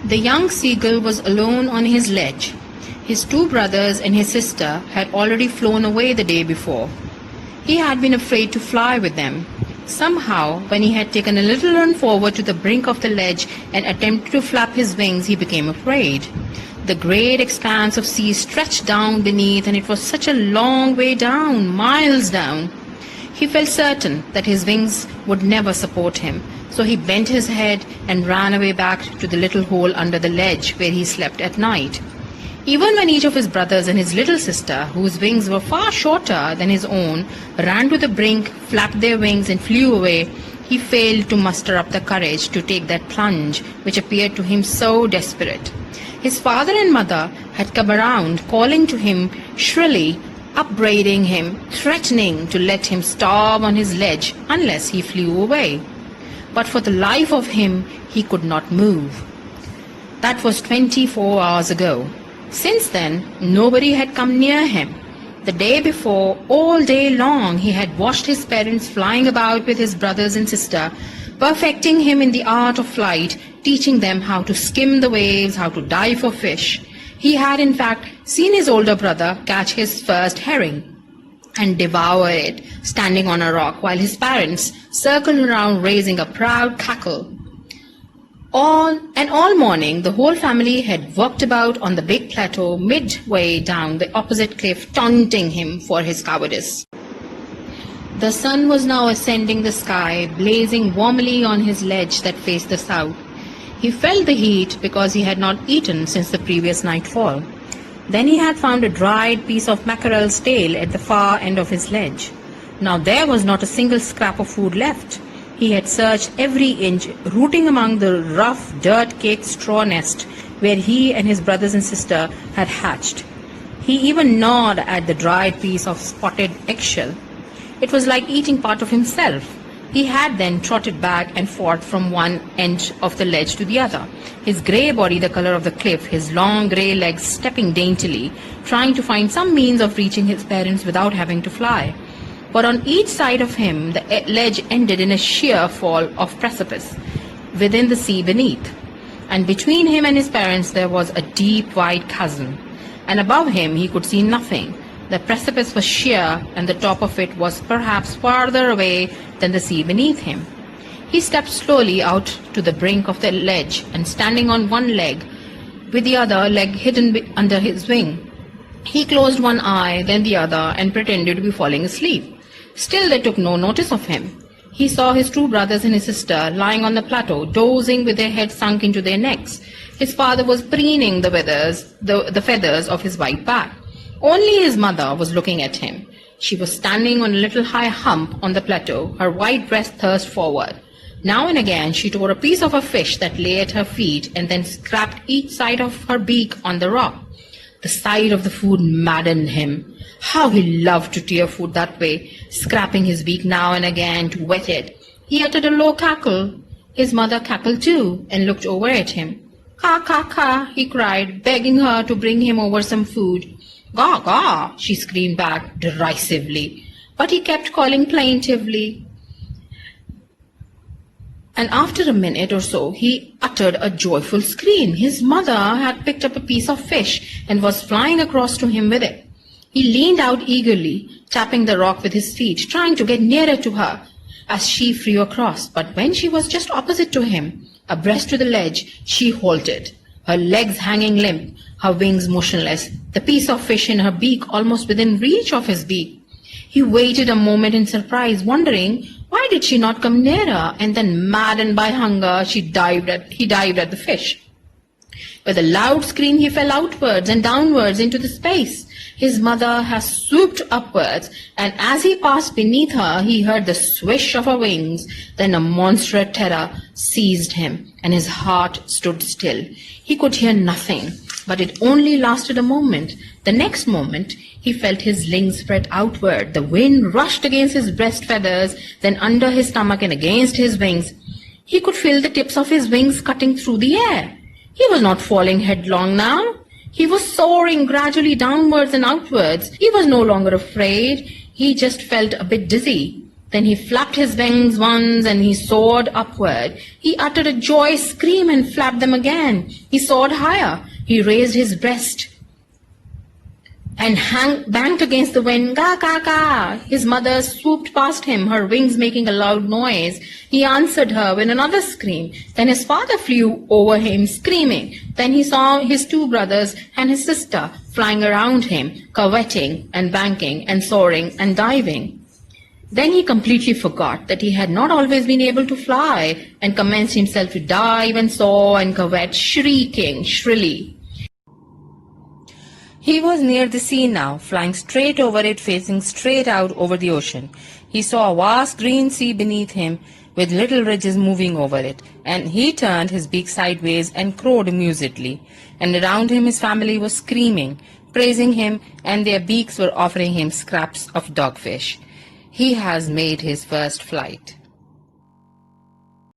The young seagull was alone on his ledge. His two brothers and his sister had already flown away the day before. He had been afraid to fly with them. Somehow, when he had taken a little run forward to the brink of the ledge and attempted to flap his wings, he became afraid. The great expanse of sea stretched down beneath, and it was such a long way down, miles down. He felt certain that his wings would never support him, so he bent his head and ran away back to the little hole under the ledge where he slept at night. Even when each of his brothers and his little sister, whose wings were far shorter than his own, ran to the brink, flapped their wings and flew away, he failed to muster up the courage to take that plunge which appeared to him so desperate. His father and mother had come around, calling to him shrilly, upbraiding him, threatening to let him starve on his ledge unless he flew away. But for the life of him, he could not move. That was 24 hours ago. Since then, nobody had come near him. The day before, all day long, he had watched his parents flying about with his brothers and sister, perfecting him in the art of flight, teaching them how to skim the waves, how to dive for fish. He had, in fact, seen his older brother catch his first herring and devour it, standing on a rock, while his parents circled around raising a proud cackle. All morning, the whole family had walked about on the big plateau midway down the opposite cliff, taunting him for his cowardice. The sun was now ascending the sky, blazing warmly on his ledge that faced the south. He felt the heat because he had not eaten since the previous nightfall. Then he had found a dried piece of mackerel's tail at the far end of his ledge. Now there was not a single scrap of food left. He had searched every inch, rooting among the rough, dirt-caked straw nest where he and his brothers and sister had hatched. He even gnawed at the dried piece of spotted eggshell. It was like eating part of himself. He had then trotted back and forth from one end of the ledge to the other, his grey body the colour of the cliff, his long grey legs stepping daintily, trying to find some means of reaching his parents without having to fly. But on each side of him, the ledge ended in a sheer fall of precipice within the sea beneath. And between him and his parents there was a deep, wide chasm. And above him he could see nothing. The precipice was sheer, and the top of it was perhaps farther away than the sea beneath him. He stepped slowly out to the brink of the ledge, and standing on one leg, with the other leg hidden under his wing, he closed one eye, then the other, and pretended to be falling asleep. Still they took no notice of him. He saw his two brothers and his sister lying on the plateau, dozing with their heads sunk into their necks. His father was preening the feathers of his white back. Only his mother was looking at him. She was standing on a little high hump on the plateau, her white breast thrust forward. Now and again she tore a piece of a fish that lay at her feet and then scraped each side of her beak on the rock. The sight of the food maddened him. How he loved to tear food that way, scraping his beak now and again to wet it. He uttered a low cackle. His mother cackled too and looked over at him. "Ka, ka, ka," he cried, begging her to bring him over some food. "Gaw, gaw," she screamed back derisively. But he kept calling plaintively. And after a minute or so, he uttered a joyful scream. His mother had picked up a piece of fish and was flying across to him with it. He leaned out eagerly, tapping the rock with his feet, trying to get nearer to her as she flew across. But when she was just opposite to him, abreast to the ledge, she halted, her legs hanging limp, her wings motionless, the piece of fish in her beak almost within reach of his beak. He waited a moment in surprise, wondering why did she not come nearer, and then, maddened by hunger, he dived at the fish. With a loud scream he fell outwards and downwards into the space. His mother had swooped upwards, and as he passed beneath her, he heard the swish of her wings. Then a monstrous terror seized him, and his heart stood still. He could hear nothing, but it only lasted a moment. The next moment, he felt his limbs spread outward. The wind rushed against his breast feathers, then under his stomach and against his wings. He could feel the tips of his wings cutting through the air. He was not falling headlong now. He was soaring gradually downwards and outwards. He was no longer afraid. He just felt a bit dizzy. Then he flapped his wings once and he soared upward. He uttered a joyous scream and flapped them again. He soared higher. He raised his breast and banged against the wind. Ga, ga, ga. His mother swooped past him, her wings making a loud noise. He answered her with another scream. Then his father flew over him, screaming. Then he saw his two brothers and his sister flying around him, curvetting and banking and soaring and diving. Then he completely forgot that he had not always been able to fly, and commenced himself to dive and soar and curvet, shrieking shrilly. He was near the sea now, flying straight over it, facing straight out over the ocean. He saw a vast green sea beneath him, with little ridges moving over it, and he turned his beak sideways and crowed amusedly. And around him his family was screaming, praising him, and their beaks were offering him scraps of dogfish. He has made his first flight.